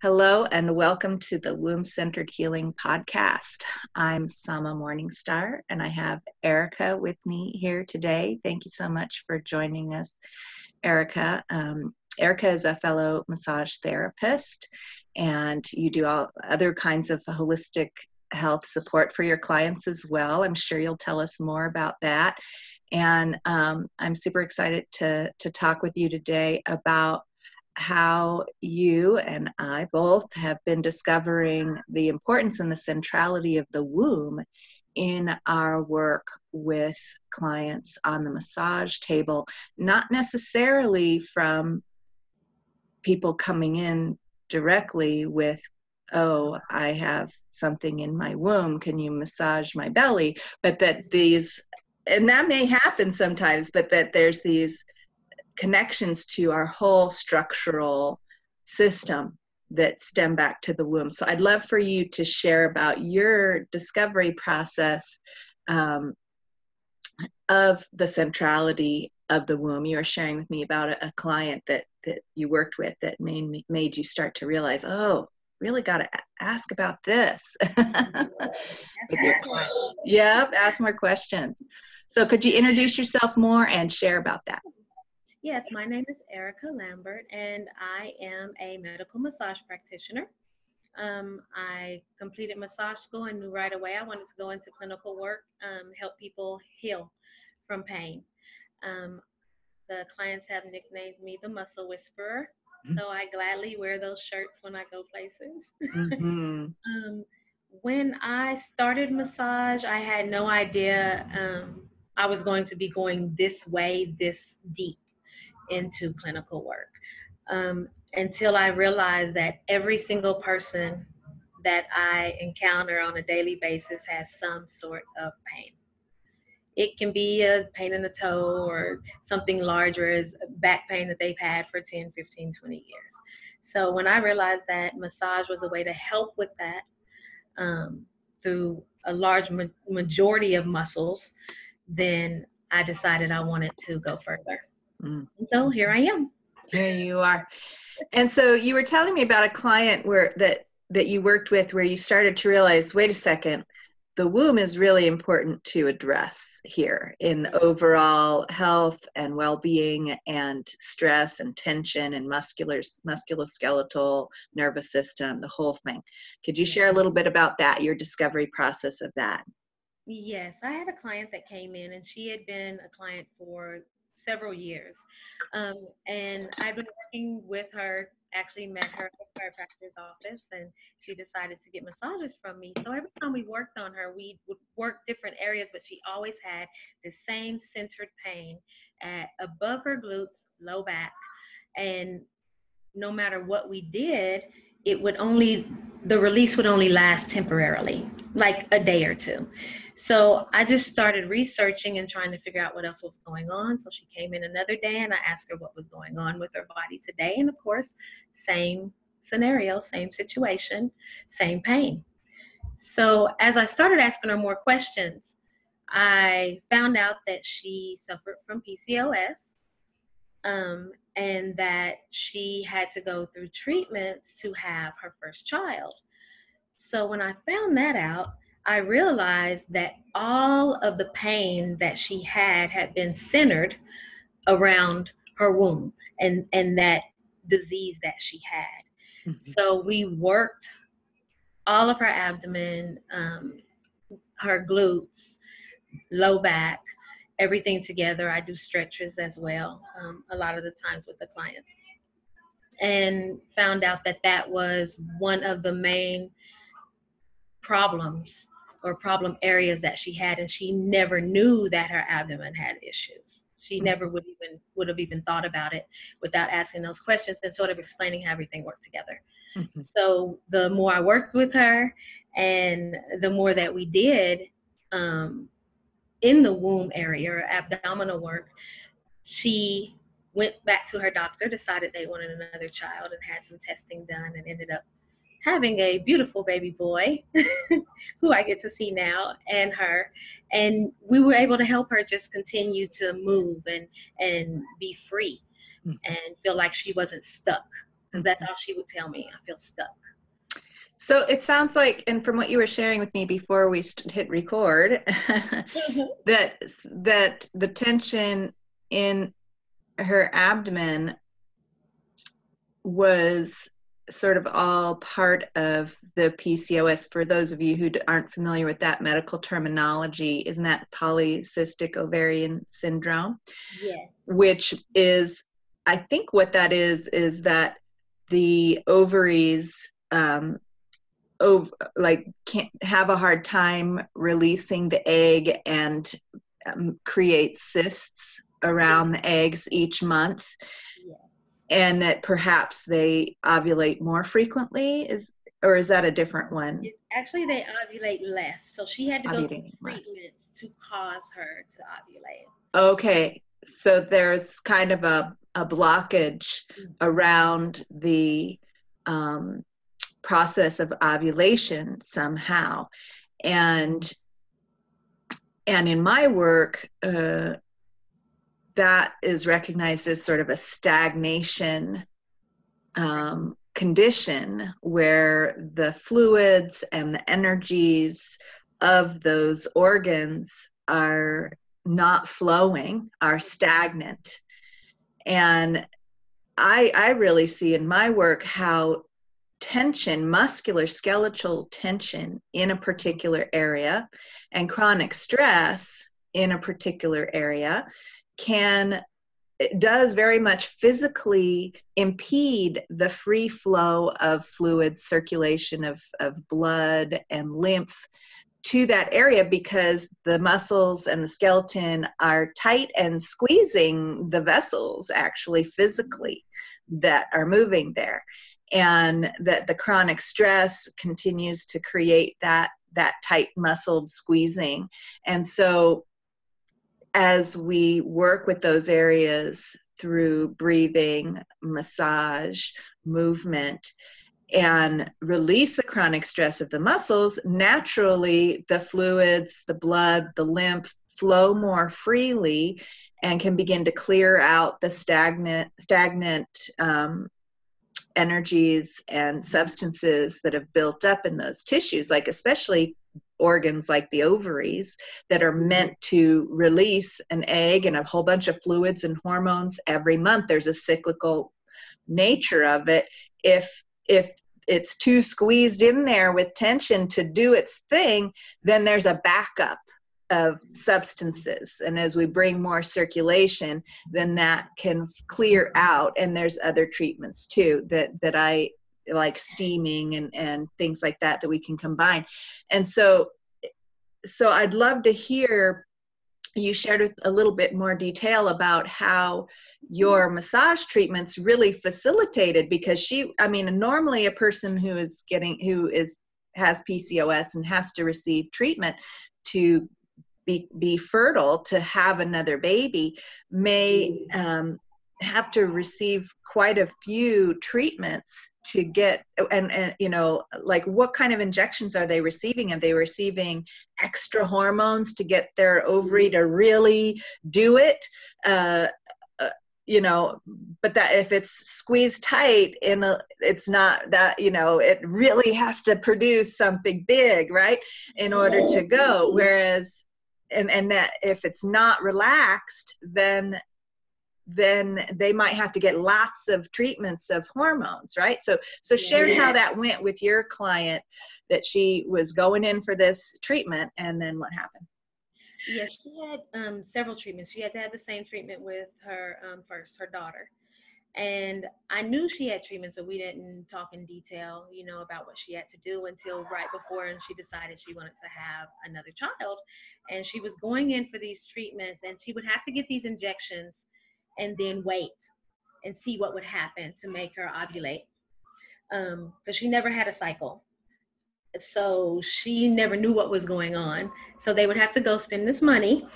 Hello and welcome to the Womb-Centered Healing Podcast. I'm Sama Morningstar and I have Erica with me here today. Thank you so much for joining us, Erica. Erica is a fellow massage therapist and you do all other kinds of holistic health support for your clients as well. I'm sure you'll tell us more about that. And I'm super excited to talk with you today about how you and I both have been discovering the importance and the centrality of the womb in our work with clients on the massage table, not necessarily from people coming in directly with, oh, I have something in my womb, can you massage my belly? But that these, and that may happen sometimes, but that there's these connections to our whole structural system that stem back to the womb. So I'd love for you to share about your discovery process of the centrality of the womb. You were sharing with me about a client that you worked with that made you start to realize, oh, really got to ask about this. With your client. Yep, ask more questions. So could you introduce yourself more and share about that? Yes, my name is Erica Lambert, and I am a medical massage practitioner. I completed massage school and knew right away I wanted to go into clinical work, help people heal from pain. The clients have nicknamed me the Muscle Whisperer, so I gladly wear those shirts when I go places. Mm-hmm. When I started massage, I had no idea I was going to be going this way, this deep into clinical work, until I realized that every single person that I encounter on a daily basis has some sort of pain. It can be a pain in the toe or something larger as back pain that they've had for 10, 15, 20 years. So when I realized that massage was a way to help with that through a large majority of muscles, then I decided I wanted to go further. And so here I am. Here you are. And so you were telling me about a client that you worked with where you started to realize, wait a second, the womb is really important to address here in overall health and well-being and stress and tension and musculoskeletal nervous system, the whole thing. Could you share a little bit about that, your discovery process of that? Yes, I had a client that came in and she had been a client for several years. And I've been working with her, actually met her at the chiropractor's office, and she decided to get massages from me. So every time we worked on her, we would work different areas, but she always had the same centered pain above her glutes, low back. And no matter what we did, the release would only last temporarily, like a day or two. So I just started researching and trying to figure out what else was going on. So she came in another day and I asked her what was going on with her body today. And of course, same scenario, same situation, same pain. So as I started asking her more questions, I found out that she suffered from PCOS. And that she had to go through treatments to have her first child. So when I found that out, I realized that all of the pain that she had been centered around her womb and that disease that she had. Mm-hmm. So we worked all of her abdomen, her glutes, low back, everything together. I do stretches as well, a lot of the times with the clients, and found out that that was one of the main problems or problem areas that she had, and she never knew that her abdomen had issues. She never would have even thought about it without asking those questions and sort of explaining how everything worked together. Mm-hmm. So the more I worked with her and the more that we did in the womb area or abdominal work, she went back to her doctor, decided they wanted another child, and had some testing done, and ended up having a beautiful baby boy who I get to see now, and her. And we were able to help her just continue to move and be free and feel like she wasn't stuck because that's all she would tell me. I feel stuck. So it sounds like, and from what you were sharing with me before we hit record, that the tension in her abdomen was sort of all part of the PCOS. For those of you who aren't familiar with that medical terminology, isn't that polycystic ovarian syndrome? Yes. Which is, I think what that is that the ovaries can't have a hard time releasing the egg and create cysts around the eggs each month. Yes. And that perhaps they ovulate more frequently, or is that a different one? Actually, they ovulate less. So she had to go through treatments less to cause her to ovulate. Okay, so there's kind of a blockage around the process of ovulation somehow. And in my work, that is recognized as sort of a stagnation condition where the fluids and the energies of those organs are not flowing, are stagnant. And I really see in my work how tension, muscular skeletal tension in a particular area and chronic stress in a particular area does very much physically impede the free flow of fluid circulation of blood and lymph to that area, because the muscles and the skeleton are tight and squeezing the vessels actually physically that are moving there, and that the chronic stress continues to create that tight muscled squeezing. And so as we work with those areas through breathing, massage, movement, and release the chronic stress of the muscles, naturally the fluids, the blood, the lymph flow more freely and can begin to clear out the stagnant energies and substances that have built up in those tissues, like especially organs like the ovaries that are meant to release an egg and a whole bunch of fluids and hormones every month. There's a cyclical nature of it. If it's too squeezed in there with tension to do its thing, then there's a backup of substances. And as we bring more circulation, then that can clear out. And there's other treatments too that I like, steaming and things like that we can combine. And so I'd love to hear you shared a little bit more detail about how your massage treatments really facilitated, because normally a person who has PCOS and has to receive treatment to be fertile, to have another baby, may have to receive quite a few treatments to get, and like, what kind of injections are they receiving? Are they receiving extra hormones to get their ovary to really do it? But that if it's squeezed tight it's not that, it really has to produce something big, right, in order to go. Whereas, and that if it's not relaxed, then they might have to get lots of treatments of hormones, right? So share how that went with your client, that she was going in for this treatment, and then what happened? Yes, she had several treatments. She had to have the same treatment with her first, her daughter. And I knew she had treatments, but we didn't talk in detail, about what she had to do until right before, and she decided she wanted to have another child. And she was going in for these treatments, and she would have to get these injections and then wait and see what would happen to make her ovulate. Because she never had a cycle. So she never knew what was going on. So they would have to go spend this money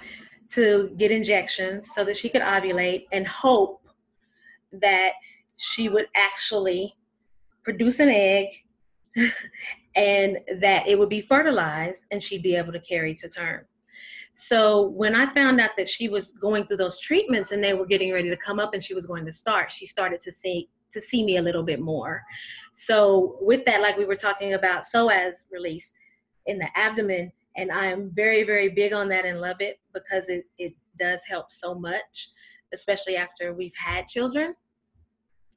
to get injections so that she could ovulate, and hope that she would actually produce an egg and that it would be fertilized and she'd be able to carry to term. So when I found out that she was going through those treatments and they were getting ready to come up and she was going to start, she started to to see me a little bit more. So with that, like we were talking about psoas release in the abdomen, and I am very, very big on that and love it because it does help so much, especially after we've had children.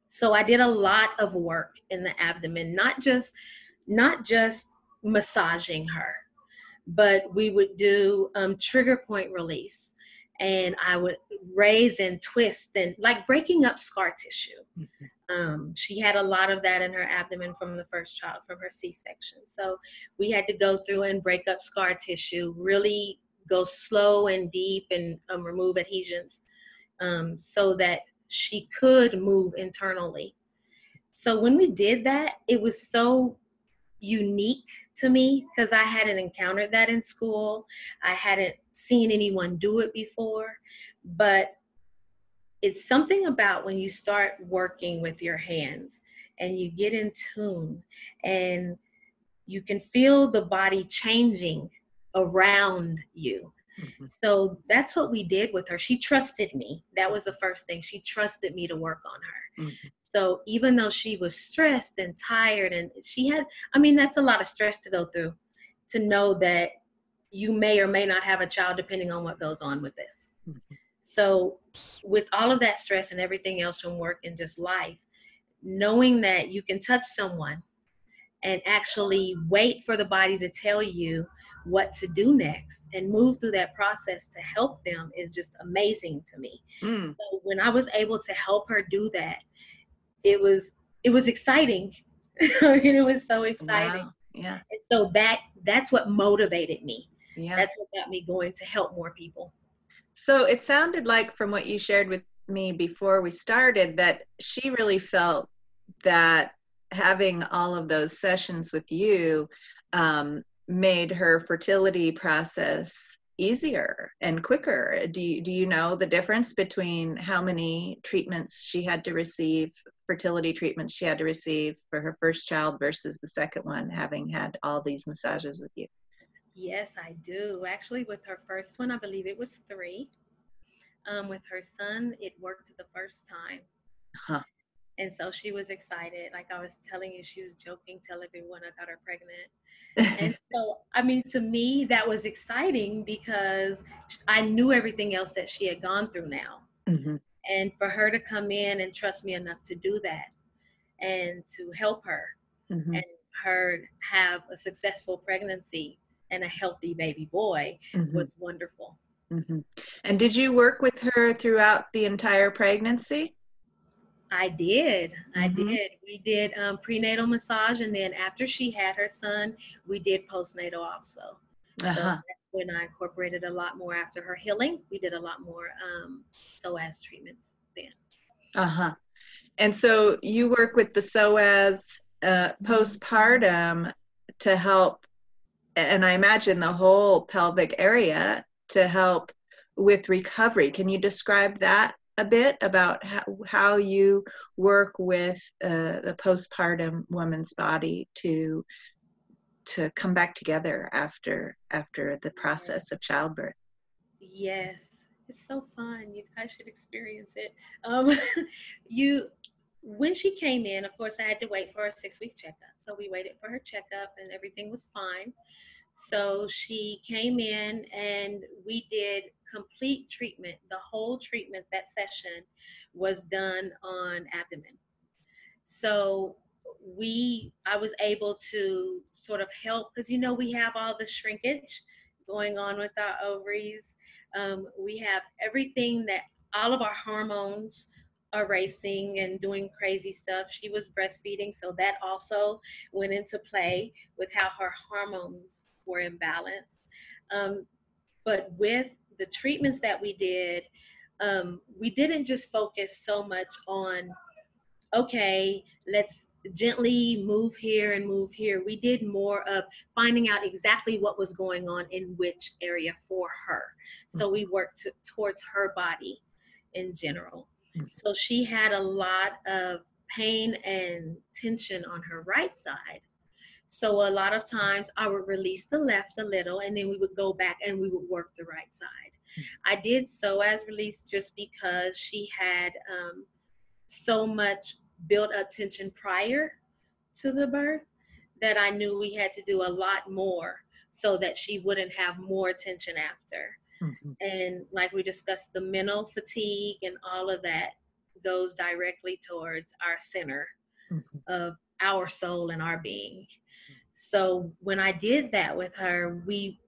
So I did a lot of work in the abdomen, not just massaging her, but we would do trigger point release, and I would raise and twist and like breaking up scar tissue. She had a lot of that in her abdomen from the first child, from her C-section. So we had to go through and break up scar tissue, really go slow and deep and remove adhesions so that she could move internally. So when we did that, it was so unique to me because I hadn't encountered that in school. I hadn't seen anyone do it before, but it's something about when you start working with your hands and you get in tune and you can feel the body changing around you. Mm-hmm. So that's what we did with her. She trusted me. That was the first thing. She trusted me to work on her. Mm-hmm. So even though she was stressed and tired and she had, I mean, that's a lot of stress to go through, to know that you may or may not have a child depending on what goes on with this. Mm-hmm. So with all of that stress and everything else from work and just life, knowing that you can touch someone and actually wait for the body to tell you what to do next and move through that process to help them is just amazing to me. So when I was able to help her do that, it was exciting. It was so exciting. Wow. Yeah. And so that's what motivated me. Yeah. That's what got me going to help more people. So it sounded like from what you shared with me before we started that she really felt that having all of those sessions with you made her fertility process easier and quicker. Do you know the difference between how many treatments she had to receive, fertility treatments she had to receive for her first child versus the second one, having had all these massages with you? Yes, I do. Actually, with her first one, I believe it was 3. With her son, it worked the first time. Huh. And so she was excited. Like I was telling you, she was joking, telling everyone I got her pregnant. And so, I mean, to me, that was exciting because I knew everything else that she had gone through now. Mm-hmm. And for her to come in and trust me enough to do that and to help her, mm-hmm. and her have a successful pregnancy and a healthy baby boy, mm-hmm. was wonderful. Mm-hmm. And did you work with her throughout the entire pregnancy? I did. Mm-hmm. I did. We did prenatal massage, and then after she had her son, we did postnatal also. Uh-huh. So that's when I incorporated a lot more after her healing. We did a lot more psoas treatments then. Uh-huh. And so you work with the psoas postpartum to help, and I imagine the whole pelvic area, to help with recovery. Can you describe that a bit about how you work with the postpartum woman's body to come back together after the process of childbirth? Yes, it's so fun. You guys should experience it. When she came in, of course, I had to wait for a 6-week checkup. So we waited for her checkup and everything was fine. So she came in and we did complete treatment. The whole treatment, that session, was done on abdomen. So I was able to sort of help because, we have all the shrinkage going on with our ovaries. We have everything that all of our hormones are racing and doing crazy stuff. She was breastfeeding, so that also went into play with how her hormones were imbalanced. But with the treatments that we did, we didn't just focus so much on, okay, let's gently move here and move here. We did more of finding out exactly what was going on in which area for her. So we worked towards her body in general. So she had a lot of pain and tension on her right side. So a lot of times I would release the left a little and then we would go back and we would work the right side. I did psoas release just because she had so much built up tension prior to the birth that I knew we had to do a lot more so that she wouldn't have more tension after. Mm-hmm. And like we discussed, the mental fatigue and all of that goes directly towards our center Mm-hmm. of our soul and our being. So when I did that with her, we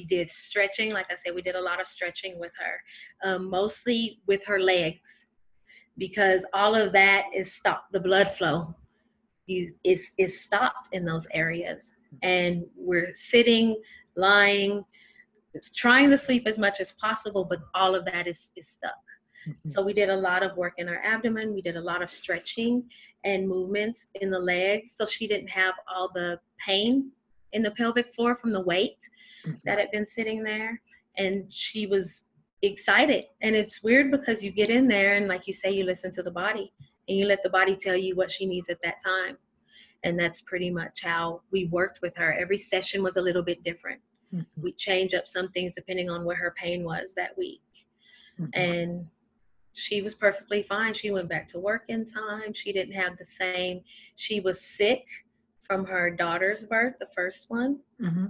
did stretching. Like I said, we did a lot of stretching with her, mostly with her legs, because all of that is stopped. The blood flow is stopped in those areas, and we're sitting, lying, trying to sleep as much as possible, but all of that is stuck. Mm-hmm. So we did a lot of work in her abdomen. We did a lot of stretching and movements in the legs, so she didn't have all the pain in the pelvic floor from the weight Mm-hmm. that had been sitting there. And she was excited. And it's weird because you get in there and, like you say, you listen to the body and you let the body tell you what she needs at that time. And that's pretty much how we worked with her. Every session was a little bit different. Mm-hmm. We change up some things depending on where her pain was that week. Mm-hmm. And she was perfectly fine. She went back to work in time. She didn't have the same. She was sick from her daughter's birth, the first one. Mm-hmm.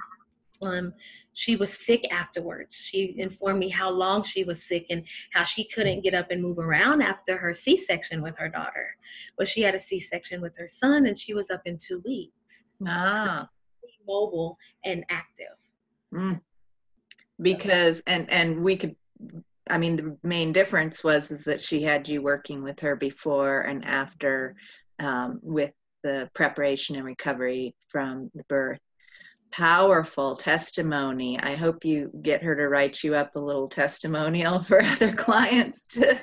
She was sick afterwards. She informed me how long she was sick and how she couldn't get up and move around after her C-section with her daughter. But she had a C-section with her son, and she was up in 2 weeks. Ah. Mobile and active. Mm. Because, and we could, I mean, the main difference is that she had you working with her before and after, with the preparation and recovery from the birth. Powerful testimony. I hope you get her to write you up a little testimonial for other clients to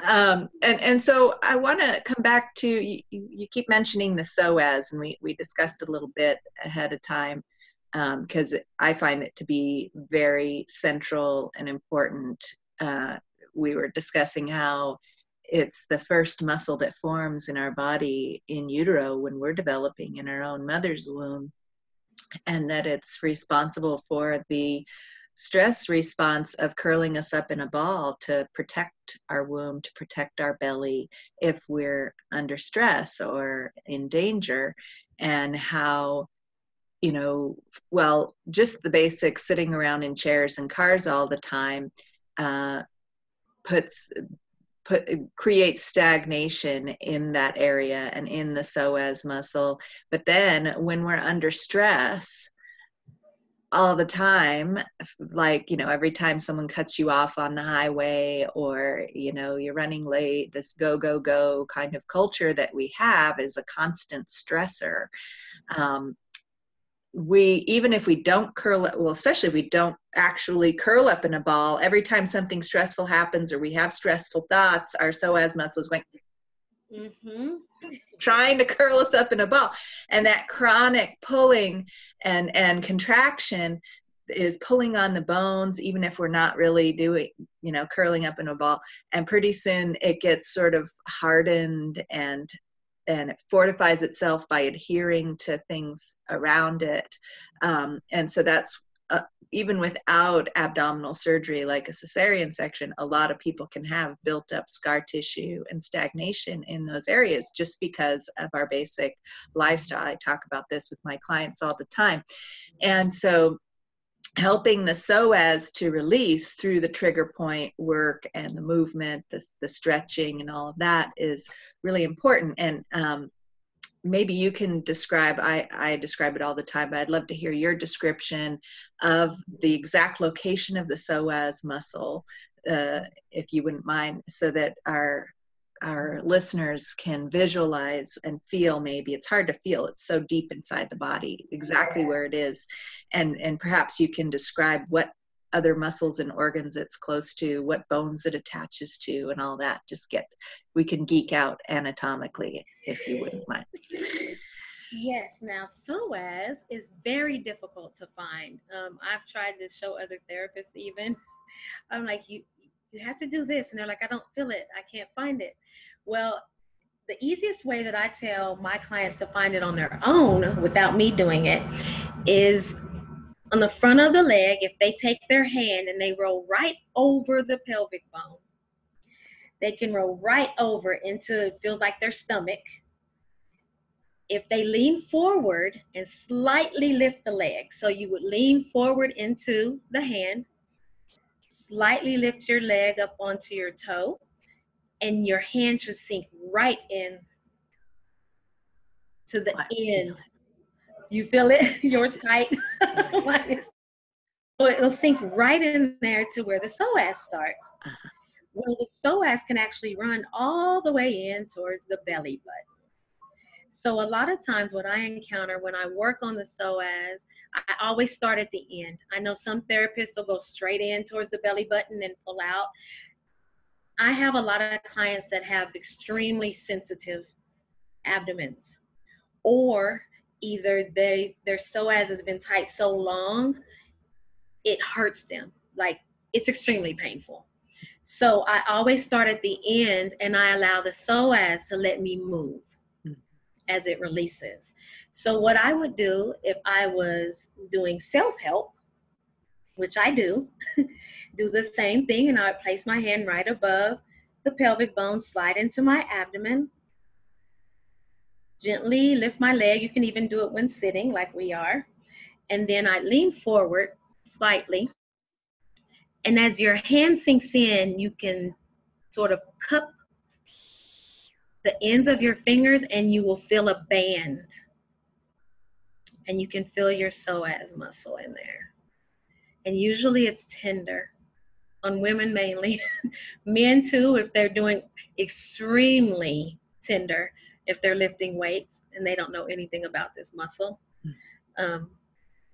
and so I want to come back to you keep mentioning the psoas, and we discussed a little bit ahead of time, because I find it to be very central and important. We were discussing how it's the first muscle that forms in our body in utero when we're developing in our own mother's womb, and that it's responsible for the stress response of curling us up in a ball to protect our womb, to protect our belly if we're under stress or in danger. And how, well, just the basic sitting around in chairs and cars all the time creates stagnation in that area and in the psoas muscle. But then when we're under stress all the time, like, every time someone cuts you off on the highway, or, you're running late, this go, go, go kind of culture that we have is a constant stressor. Even if we don't curl up, well, especially if we don't actually curl up in a ball, every time something stressful happens or we have stressful thoughts, our psoas muscles going, trying to curl us up in a ball. And that chronic pulling and contraction is pulling on the bones, even if we're not really doing, curling up in a ball. And pretty soon it gets sort of hardened, and it fortifies itself by adhering to things around it. And so that's even without abdominal surgery, like a cesarean section, a lot of people can have built up scar tissue and stagnation in those areas just because of our basic lifestyle. I talk about this with my clients all the time. And so helping the psoas to release through the trigger point work and the movement, the stretching and all of that is really important. And maybe you can describe, I describe it all the time, but I'd love to hear your description of the exact location of the psoas muscle, if you wouldn't mind, so that our listeners can visualize and feel. Maybe it's hard to feel, it's so deep inside the body, exactly where it is. And perhaps you can describe what other muscles and organs it's close to, what bones it attaches to, and all that. We can geek out anatomically, if you wouldn't mind. Yes. Now, psoas is very difficult to find. I've tried to show other therapists even. I'm like, you have to do this. And they're like, I don't feel it. I can't find it. Well, the easiest way that I tell my clients to find it on their own without me doing it is on the front of the leg. If they take their hand and they roll right over the pelvic bone, They can roll right over into, it feels like their stomach. If they lean forward and slightly lift the leg, so you would lean forward into the hand, slightly lift your leg up onto your toe, and your hand should sink right in to the end. You feel it? Yours tight. So it'll sink right in there to where the psoas starts. Well, the psoas can actually run all the way in towards the belly button. So a lot of times what I encounter when I work on the psoas, I always start at the end. I know some therapists will go straight in towards the belly button and pull out. I have a lot of clients that have extremely sensitive abdomens, or either their psoas has been tight so long, it hurts them. Like, it's extremely painful. So I always start at the end and I allow the psoas to let me move as it releases. So what I would do if I was doing self-help, which I do, do the same thing, and I would place my hand right above the pelvic bone, slide into my abdomen, gently lift my leg. You can even do it when sitting like we are. And then I lean forward slightly. And as your hand sinks in, you can sort of cup the ends of your fingers and you will feel a band. And you can feel your psoas muscle in there. And usually it's tender, on women mainly. Men too, if they're doing extremely tender, if they're lifting weights and they don't know anything about this muscle.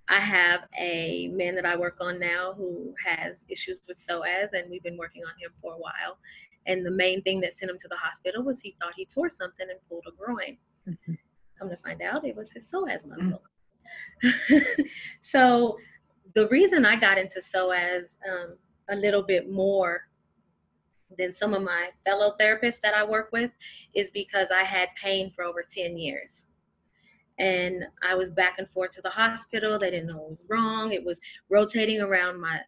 I have a man that I work on now who has issues with psoas, and we've been working on him for a while. And the main thing that sent him to the hospital was he thought he tore something and pulled a groin. Come to find out, it was his psoas muscle. So the reason I got into psoas a little bit more than some of my fellow therapists that I work with is because I had pain for over 10 years. And I was back and forth to the hospital. They didn't know what was wrong. It was rotating around my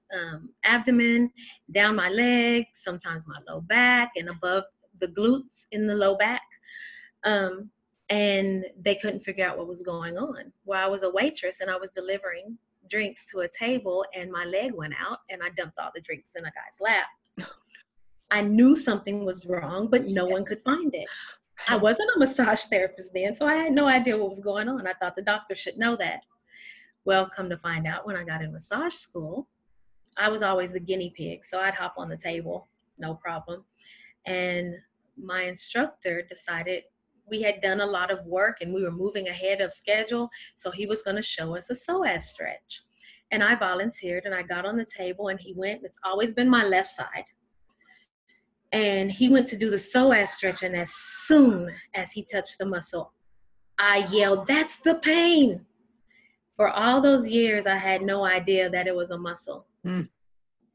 abdomen, down my leg, sometimes my low back, and above the glutes in the low back. And they couldn't figure out what was going on. Well, I was a waitress and I was delivering drinks to a table and my leg went out and I dumped all the drinks in a guy's lap. I knew something was wrong, but no one could find it. I wasn't a massage therapist then, so I had no idea what was going on. I thought the doctor should know that. Well, come to find out, when I got in massage school, I was always the guinea pig, so I'd hop on the table, no problem. And my instructor decided we had done a lot of work and we were moving ahead of schedule, so he was going to show us a psoas stretch. And I volunteered and I got on the table and he went, it's always been my left side. And he went to do the psoas stretch, and as soon as he touched the muscle, I yelled, "That's the pain." For all those years, I had no idea that it was a muscle.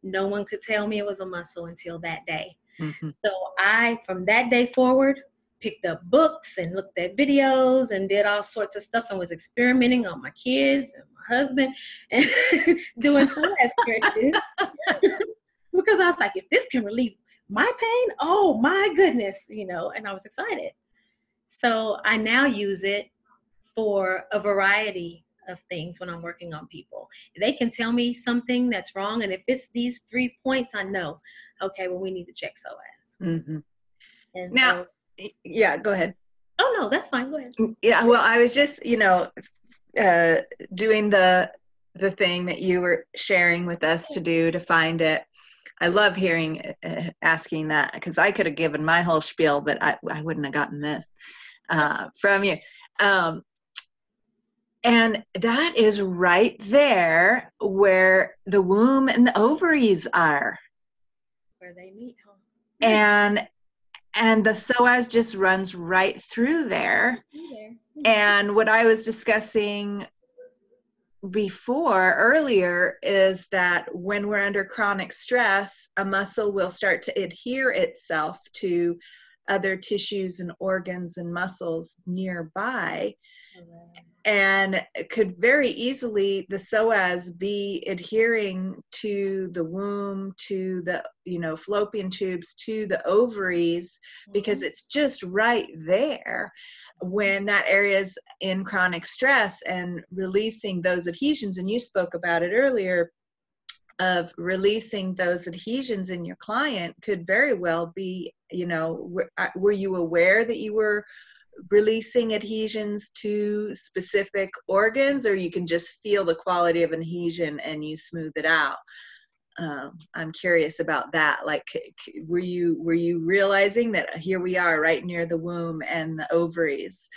No one could tell me it was a muscle until that day. So I, from that day forward, picked up books and looked at videos and did all sorts of stuff and was experimenting on my kids and my husband and doing psoas stretches. Because I was like, if this can relieve my pain, oh my goodness, and I was excited. So I now use it for a variety of things when I'm working on people. They can tell me something that's wrong, and if it's these 3 points, I know, okay, well, we need to check psoas. And now, yeah, go ahead. Oh, no, that's fine. Go ahead. Yeah, well, I was just, doing the thing that you were sharing with us to do to find it. I love hearing, asking that, because I could have given my whole spiel, but I wouldn't have gotten this from you. And that is right there where the womb and the ovaries are. Where they meet, huh? And the psoas just runs right through there. And what I was discussing earlier is that when we're under chronic stress, a muscle will start to adhere itself to other tissues and organs and muscles nearby. Correct. And could very easily, the psoas be adhering to the womb, to the, fallopian tubes, to the ovaries, because it's just right there when that area is in chronic stress, and releasing those adhesions. And you spoke about it earlier, of releasing those adhesions in your client could very well be, were you aware that you were releasing adhesions to specific organs, or you can just feel the quality of adhesion and you smooth it out? I'm curious about that. Like, were you realizing that here we are right near the womb and the ovaries?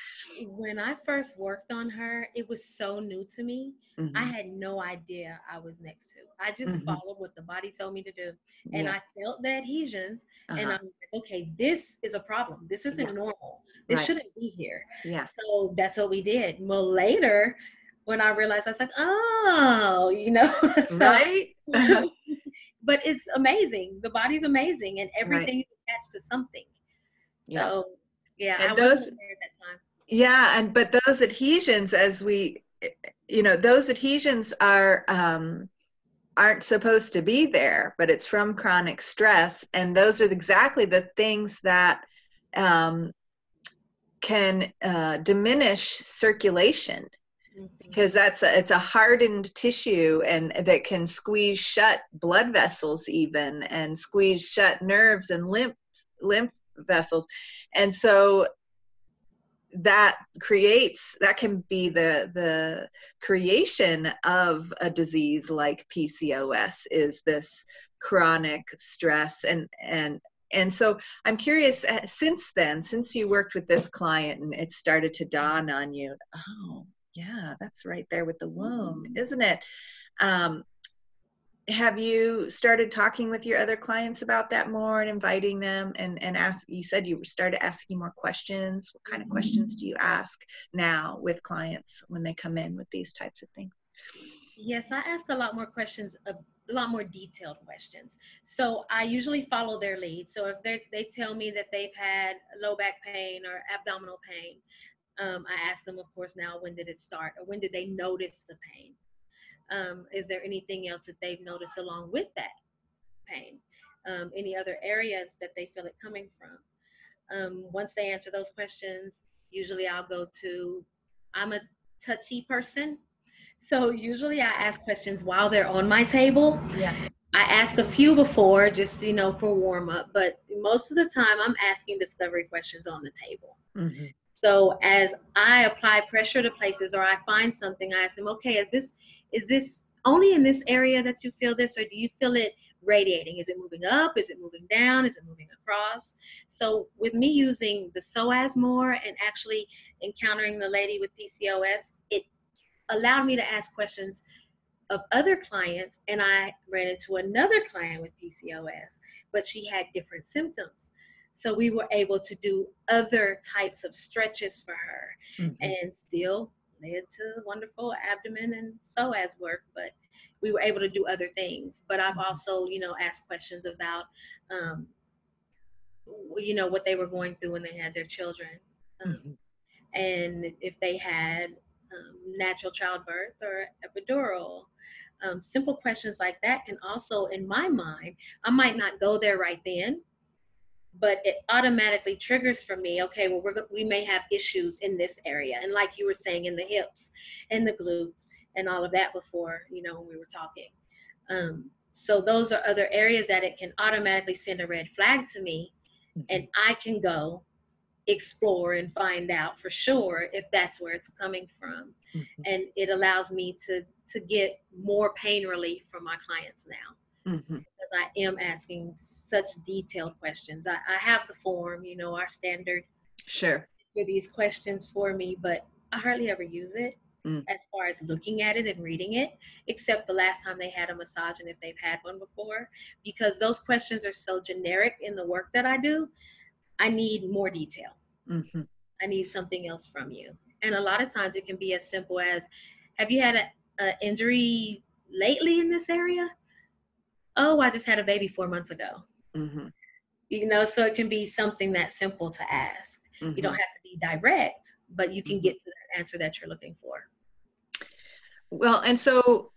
When I first worked on her, it was so new to me. I Mm-hmm. had no idea I was next to. I just Mm-hmm. followed what the body told me to do. And Yeah. I felt the adhesions, and Uh-huh. I'm like, okay, this is a problem. This Yeah. isn't normal. This Right. shouldn't be here. Yeah. So that's what we did. Well, later, when I realized, I was like, oh, so, Right. Uh-huh. but it's amazing. The body's amazing, and Right. everything is attached to something. Yeah. So, yeah, I And wasn't those, aware at that time. yeah, but those adhesions, as we, those adhesions aren't supposed to be there, but it's from chronic stress, and those are exactly the things that um, can diminish circulation, because it's a hardened tissue, and that can squeeze shut blood vessels even, and squeeze shut nerves and lymph vessels. And so that can be the creation of a disease like PCOS, is this chronic stress. And so I'm curious, since you worked with this client and it started to dawn on you, oh yeah, that's right there with the womb, isn't it? um, have you started talking with your other clients about that more, and inviting them, and you said you started asking more questions. What kind of questions do you ask now with clients when they come in with these types of things? Yes, I ask a lot more questions, a lot more detailed questions. So I usually follow their lead. So if they tell me that they've had low back pain or abdominal pain, I ask them, of course, now, when did it start, or when did they notice the pain? Is there anything else that they've noticed along with that pain? Any other areas that they feel it coming from? Once they answer those questions, usually I'll go to, I'm a touchy person. So usually I ask questions while they're on my table. Yeah. I ask a few before, just, for warm up, but most of the time I'm asking discovery questions on the table. Mm-hmm. So as I apply pressure to places, or I find something, I ask them, okay, is this only in this area that you feel this, or do you feel it radiating? Is it moving up? Is it moving down? Is it moving across? So with me using the psoas more and actually encountering the lady with PCOS, it allowed me to ask questions of other clients. And I ran into another client with PCOS, but she had different symptoms. So we were able to do other types of stretches for her, Mm-hmm. and still led to wonderful abdomen and psoas work, but we were able to do other things. But I've also, asked questions about, what they were going through when they had their children. Mm-hmm. And if they had natural childbirth or epidural. Simple questions like that can also, in my mind, I might not go there right then, but it automatically triggers for me, okay, well, we may have issues in this area. And like you were saying, in the hips and the glutes and all of that before, when we were talking. So those are other areas that it can automatically send a red flag to me, and I can go explore and find out for sure if that's where it's coming from. Mm-hmm. And it allows me to get more pain relief from my clients now, Mm-hmm. because I am asking such detailed questions. I have the form, our standard Sure. for these questions for me, but I hardly ever use it as far as looking at it and reading it, except the last time they had a massage and if they've had one before, because those questions are so generic in the work that I do. I need more detail. Mm-hmm. I need something else from you. And a lot of times it can be as simple as, have you had an injury lately in this area? Oh, I just had a baby 4 months ago. Mm-hmm. So it can be something that simple to ask. You don't have to be direct, but you can get to that answer that you're looking for. Well, and so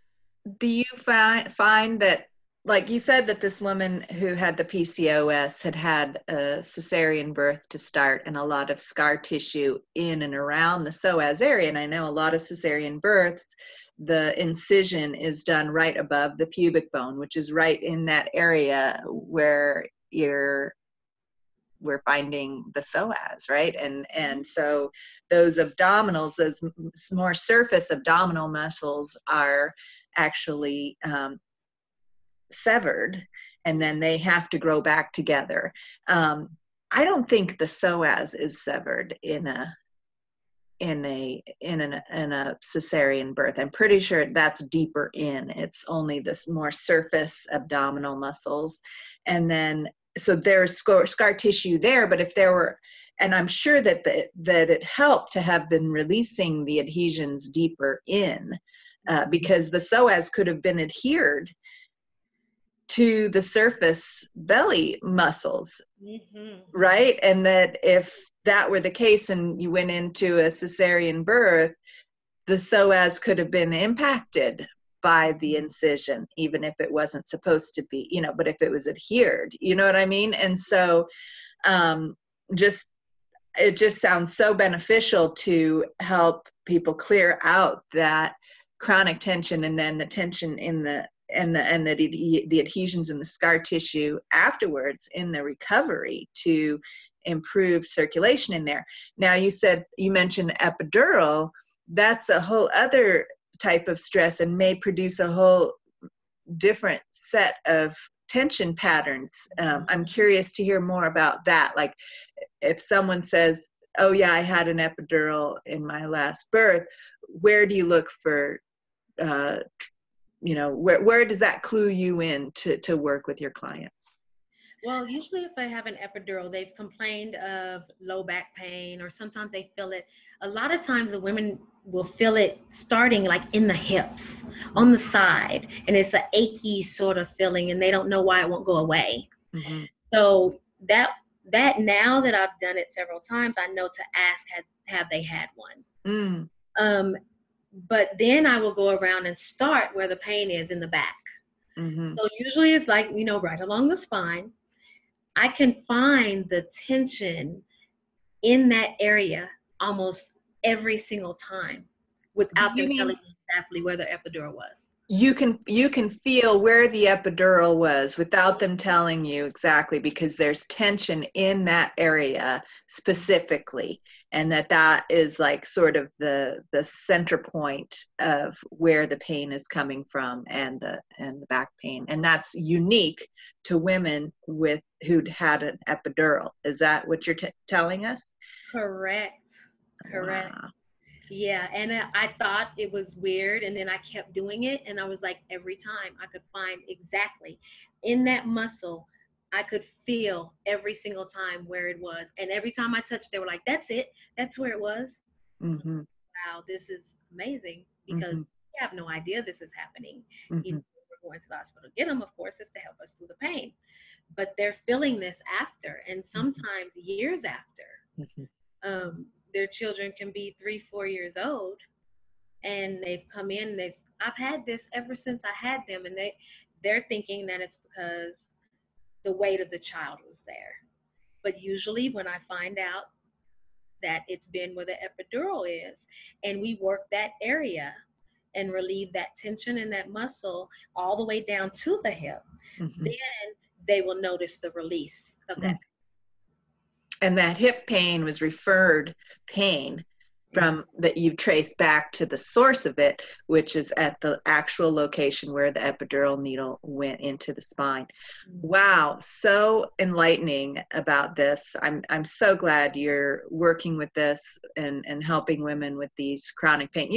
do you find that, like you said, that this woman who had the PCOS had a cesarean birth to start and a lot of scar tissue in and around the psoas area. And I know a lot of cesarean births, the incision is done right above the pubic bone, which is right in that area where we're finding the psoas, right? And so those abdominals, those more surface abdominal muscles are actually severed, and then they have to grow back together. I don't think the psoas is severed in a cesarean birth. I'm pretty sure that's deeper in. It's only this more surface abdominal muscles, and then so there's scar tissue there. But if there were, and I'm sure that that it helped to have been releasing the adhesions deeper in, because the psoas could have been adhered to the surface belly muscles, right? And that if that were the case and you went into a cesarean birth, the psoas could have been impacted by the incision, even if it wasn't supposed to be, but if it was adhered, you know what I mean? And so it just sounds so beneficial to help people clear out that chronic tension, and then the tension in the adhesions in the scar tissue afterwards in the recovery to improve circulation in there. Now you mentioned epidural. That's a whole other type of stress and may produce a whole different set of tension patterns. I'm curious to hear more about that. Like if someone says, oh yeah, I had an epidural in my last birth, where do you look for where does that clue you in to work with your client? Well, usually if I have an epidural, they've complained of low back pain, or sometimes they feel it. A lot of times the women will feel it starting like in the hips, on the side, and it's an achy sort of feeling, and they don't know why it won't go away. So that now that I've done it several times, I know to ask, have they had one? But then I will go around and start where the pain is in the back. So usually it's like, right along the spine. I can find the tension in that area almost every single time without them telling me exactly where the epidural was. You can feel where the epidural was without them telling you exactly, because there's tension in that area specifically, and that is like sort of the center point of where the pain is coming from, and the back pain, and that's unique to women who'd had an epidural. Is that what you're telling us? Correct. Wow. Yeah, and I thought it was weird, and then I kept doing it, and I was like, every time I could find exactly in that muscle, I could feel every single time where it was, and every time I touched, they were like, that's it, that's where it was. Wow, this is amazing, because we have no idea this is happening. We're going to the hospital to get them, of course, is to help us through the pain, but they're feeling this after, and sometimes years after. Their children can be 3-4 years old, and they've come in, I've had this ever since I had them, and they're thinking that it's because the weight of the child was there. But usually when I find out that it's been where the epidural is, and we work that area and relieve that tension in that muscle all the way down to the hip, then they will notice the release of that. And that hip pain was referred pain from that you've traced back to the source of it, which is at the actual location where the epidural needle went into the spine. Wow, so enlightening about this. I'm so glad you're working with this and helping women with these chronic pain.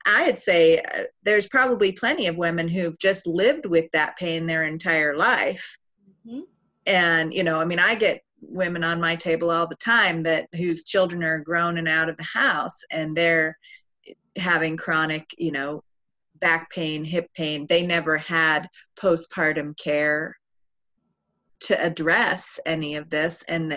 I'd say there's probably plenty of women who've just lived with that pain their entire life. And, I get women on my table all the time whose children are grown and out of the house, and they're having chronic, back pain, hip pain. They never had postpartum care to address any of this and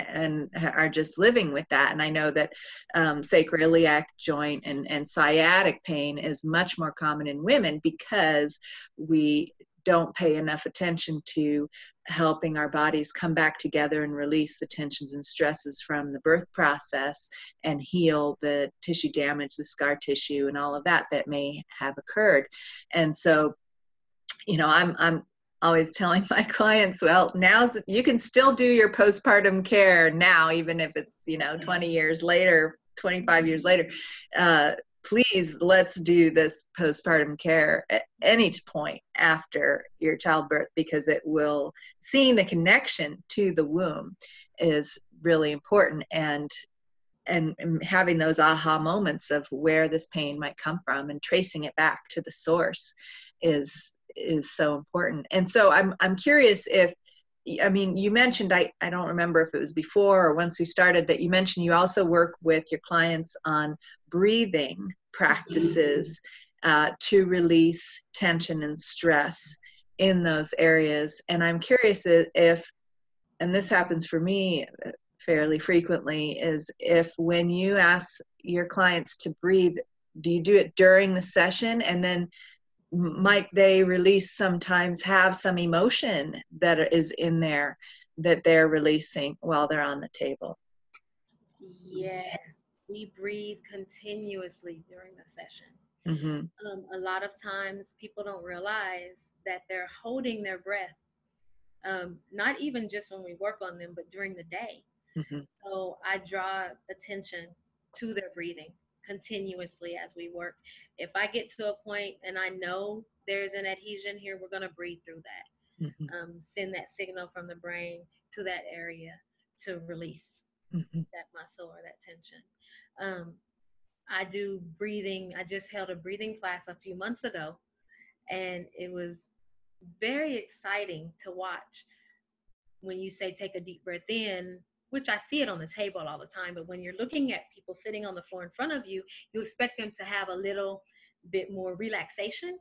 are just living with that. And I know that sacroiliac joint and sciatic pain is much more common in women because we don't pay enough attention to helping our bodies come back together and release the tensions and stresses from the birth process and heal the tissue damage, the scar tissue, and all of that that may have occurred. And so, you know, I'm always telling my clients, well, you can still do your postpartum care now, even if it's, you know, 20 years later, 25 years later. Please, let's do this postpartum care at any point after your childbirth, because seeing the connection to the womb is really important, and having those aha moments of where this pain might come from and tracing it back to the source is so important. And so I'm curious if, I mean, you mentioned, I don't remember if it was before or once we started, that you mentioned you also work with your clients on breathing practices to release tension and stress in those areas. And I'm curious if, and this happens for me fairly frequently, is if when you ask your clients to breathe, do you do it during the session, and then might they release, sometimes have some emotion that is in there that they're releasing while they're on the table? Yes, we breathe continuously during the session. Mm-hmm. A lot of times people don't realize that they're holding their breath, not even just when we work on them, but during the day. Mm-hmm. So I draw attention to their breathing continuously as we work. If I get to a point and I know there's an adhesion here, we're going to breathe through that. Mm-hmm. Send that signal from the brain to that area to release that muscle or that tension. I do breathing. I just held a breathing class a few months ago, and it was very exciting to watch. When you say take a deep breath in, which I see it on the table all the time, but when you're looking at people sitting on the floor in front of you, you expect them to have a little bit more relaxation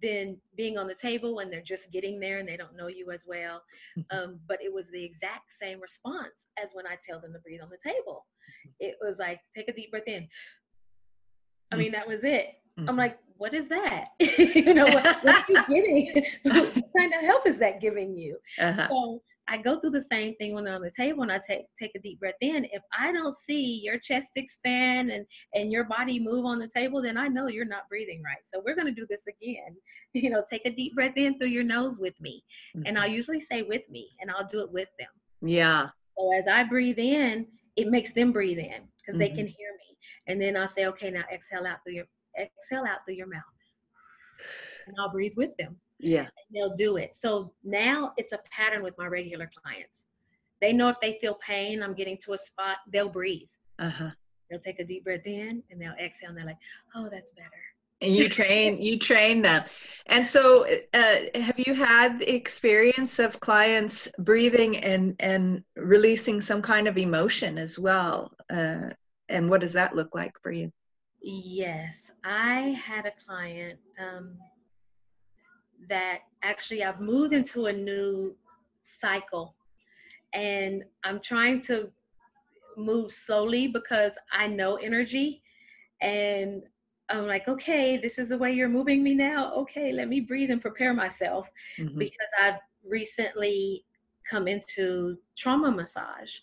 than being on the table when they're just getting there and they don't know you as well. But it was the exact same response as when I tell them to breathe on the table. It was like, take a deep breath in. I mean, that was it. I'm like, what is that? You know, what are you getting? What kind of help is that giving you? So I go through the same thing when they're on the table, and I take a deep breath in. If I don't see your chest expand and your body move on the table, then I know you're not breathing right. So we're going to do this again. You know, take a deep breath in through your nose with me. And I'll usually say with me, and I'll do it with them. Yeah. So as I breathe in, it makes them breathe in because they can hear me. And then I'll say, okay, now exhale out through your mouth. And I'll breathe with them. Yeah. And they'll do it. So now it's a pattern with my regular clients. They know if they feel pain, I'm getting to a spot, they'll breathe. They'll take a deep breath in and they'll exhale, and they're like, oh, that's better. And you train them. And so have you had the experience of clients breathing and releasing some kind of emotion as well? And what does that look like for you? Yes, I had a client that actually I've moved into a new cycle, and I'm trying to move slowly because I know energy, and I'm like, okay, this is the way you're moving me now. Okay, let me breathe and prepare myself because I've recently come into trauma massage.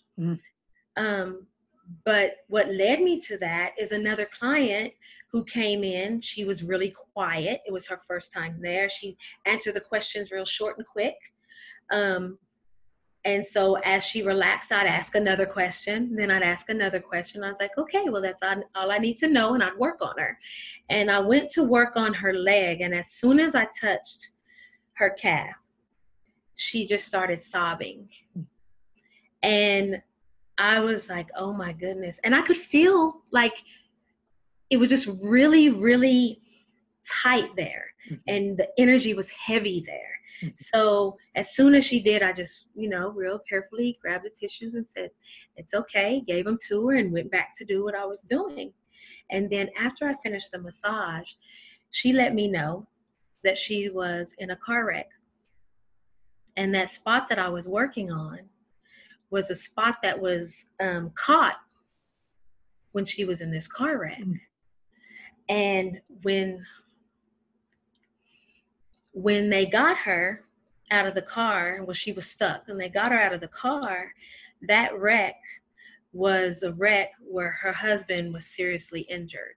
But what led me to that is another client who came in. She was really quiet. It was her first time there. She answered the questions real short and quick. And so as she relaxed, I'd ask another question. Then I'd ask another question. I was like, okay, well, that's all I need to know. And I'd work on her. And I went to work on her leg. And as soon as I touched her calf, she just started sobbing. And I was like, oh my goodness. And I could feel like it was just really, really tight there. And the energy was heavy there. So as soon as she did, I just, real carefully grabbed the tissues and said, it's okay, gave them to her and went back to do what I was doing. And then after I finished the massage, she let me know that she was in a car wreck. And that spot that I was working on was a spot that was caught when she was in this car wreck. And when they got her out of the car, well, she was stuck, and they got her out of the car, that wreck was a wreck where her husband was seriously injured.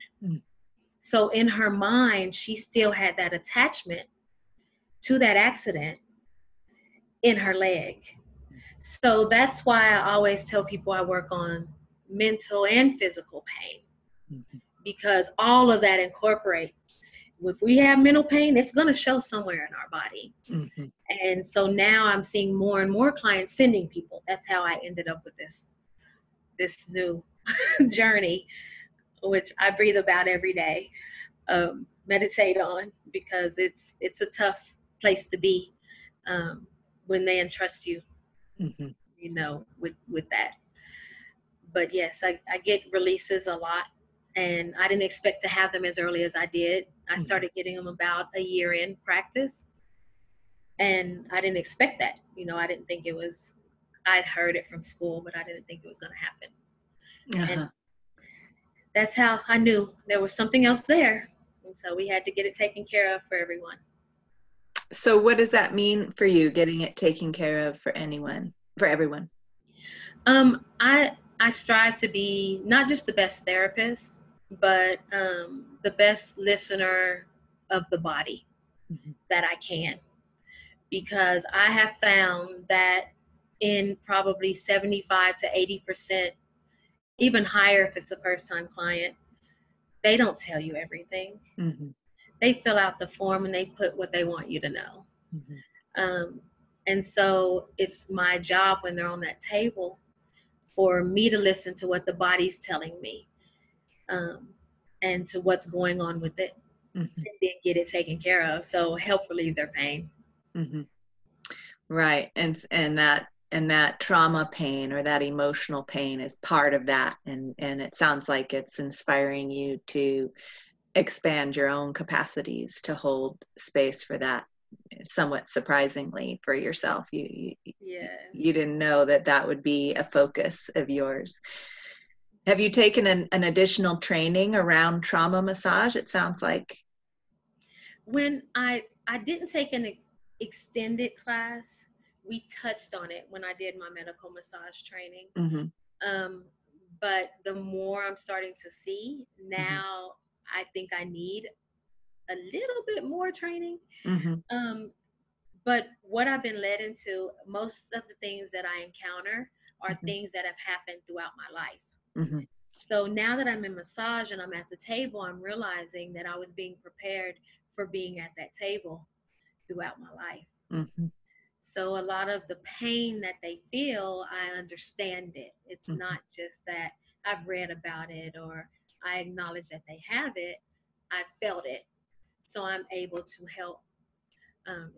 So in her mind, she still had that attachment to that accident in her leg. So that's why I always tell people I work on mental and physical pain, because all of that incorporates. If we have mental pain, it's going to show somewhere in our body. And so now I'm seeing more and more clients sending people. That's how I ended up with this new journey, which I breathe about every day, meditate on, because it's a tough place to be when they entrust you, with that. But yes, I get releases a lot, and I didn't expect to have them as early as I did. I started getting them about a year in practice, and I didn't expect that. I didn't think it was, I'd heard it from school, but I didn't think it was going to happen. And that's how I knew there was something else there. And so we had to get it taken care of for everyone. So what does that mean for you, getting it taken care of for everyone? I strive to be not just the best therapist, but the best listener of the body that I can. Because I have found that in probably 75 to 80%, even higher if it's a first-time client, they don't tell you everything. They fill out the form and they put what they want you to know. And so it's my job when they're on that table for me to listen to what the body's telling me, and to what's going on with it, and then get it taken care of. So help relieve their pain. Right. And that trauma pain or that emotional pain is part of that. And it sounds like it's inspiring you to expand your own capacities to hold space for that, somewhat surprisingly for yourself. You didn't know that would be a focus of yours. Have you taken an additional training around trauma massage? It sounds like. When I didn't take an extended class, we touched on it when I did my medical massage training. But the more I'm starting to see now, I think I need a little bit more training. But what I've been led into, most of the things that I encounter are things that have happened throughout my life. So now that I'm in massage and I'm at the table, I'm realizing that I was being prepared for being at that table throughout my life. So a lot of the pain that they feel, I understand it. It's not just that I've read about it or I acknowledge that they have it. I felt it. So I'm able to help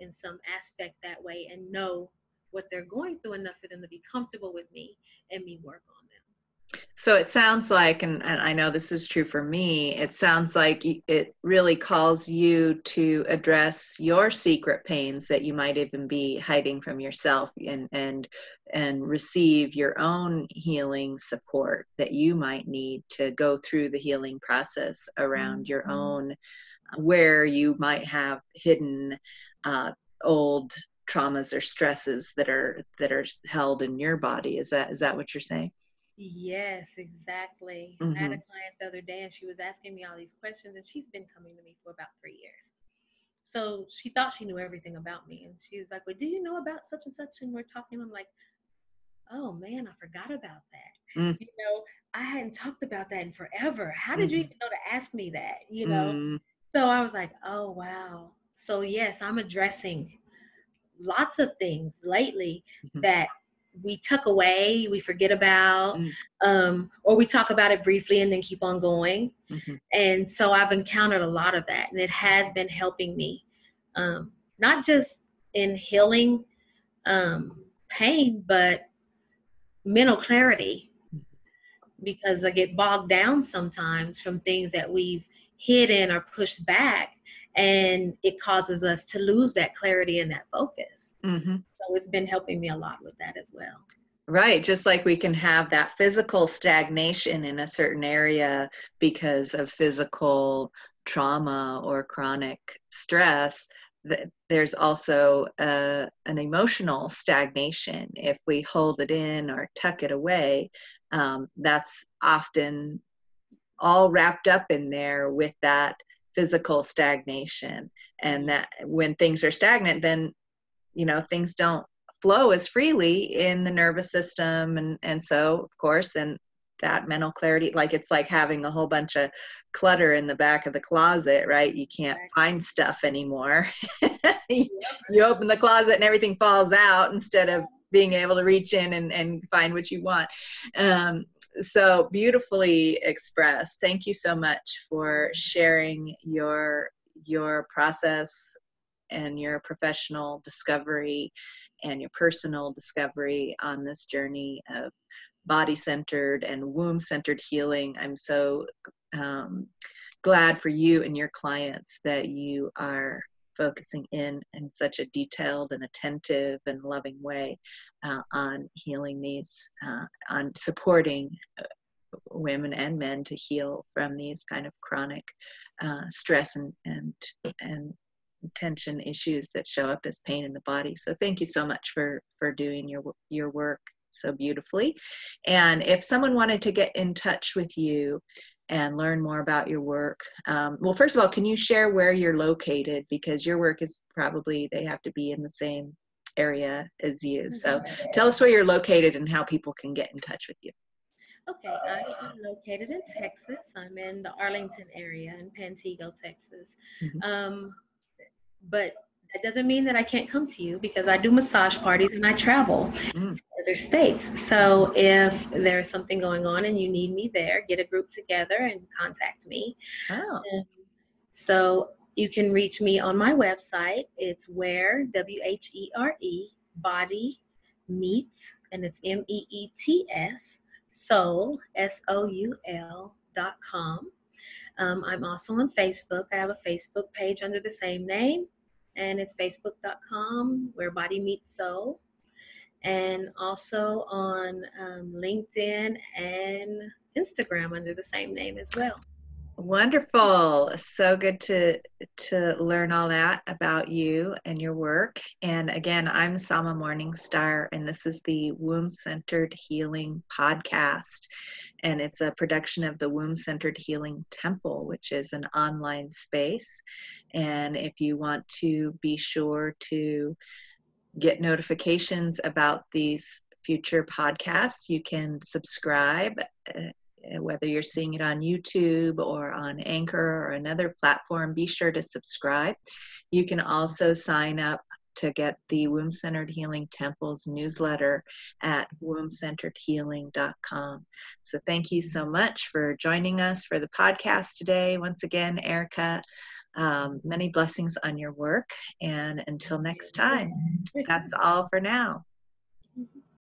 in some aspect that way and know what they're going through enough for them to be comfortable with me and me work on them. So it sounds like, and I know this is true for me, it sounds like it really calls you to address your secret pains that you might even be hiding from yourself, and receive your own healing support that you might need to go through the healing process around your own, where you might have hidden old traumas or stresses that are held in your body. Is that what you're saying? Yes, exactly. I had a client the other day and she was asking me all these questions, and she's been coming to me for about 3 years. So she thought she knew everything about me, and she was like, well, do you know about such and such? And we're talking. I'm like, oh man, I forgot about that. I hadn't talked about that in forever. How did you even know to ask me that? So I was like, oh wow. So yes, I'm addressing lots of things lately that we tuck away, we forget about, or we talk about it briefly and then keep on going. And so I've encountered a lot of that, and it has been helping me, not just in healing pain, but mental clarity, because I get bogged down sometimes from things that we've hidden or pushed back, and it causes us to lose that clarity and that focus. Mm-hmm. So it's been helping me a lot with that as well. Right. Just like we can have that physical stagnation in a certain area because of physical trauma or chronic stress, there's also an emotional stagnation. If we hold it in or tuck it away, that's often all wrapped up in there with that physical stagnation. And that when things are stagnant, then things don't flow as freely in the nervous system, and so of course then that mental clarity, like it's like having a whole bunch of clutter in the back of the closet, right? You can't find stuff anymore. You open the closet and everything falls out instead of being able to reach in and find what you want. So beautifully expressed. Thank you so much for sharing your process and your professional discovery and your personal discovery on this journey of body-centered and womb-centered healing. I'm so glad for you and your clients that you are focusing in such a detailed and attentive and loving way on healing these, on supporting women and men to heal from these kind of chronic stress and tension issues that show up as pain in the body. So thank you so much for doing your work so beautifully. And if someone wanted to get in touch with you and learn more about your work, well, first of all, can you share where you're located? Because your work is probably, they have to be in the same area as you. So tell us where you're located and how people can get in touch with you. Okay, I am located in Texas. I'm in the Arlington area in Pantego, Texas. Mm-hmm. But that doesn't mean that I can't come to you, because I do massage parties and I travel to other states. So if there's something going on and you need me there, get a group together and contact me. Oh. So you can reach me on my website. It's where, WHERE, body meets, and it's MEETS, soul, SOUL.com. I'm also on Facebook. I have a Facebook page under the same name, and it's facebook.com, where body meets soul. And also on LinkedIn and Instagram under the same name as well. Wonderful. So good to learn all that about you and your work. And again, I'm Sama Morningstar, and this is the Womb Centered Healing Podcast. And it's a production of the Womb Centered Healing Temple, which is an online space. And if you want to be sure to get notifications about these future podcasts, you can subscribe, whether you're seeing it on YouTube or on Anchor or another platform. Be sure to subscribe. You can also sign up to get the Womb Centered Healing Temple's newsletter at wombcenteredhealing.com. So thank you so much for joining us for the podcast today. Once again, Erica, many blessings on your work. And until next time, that's all for now.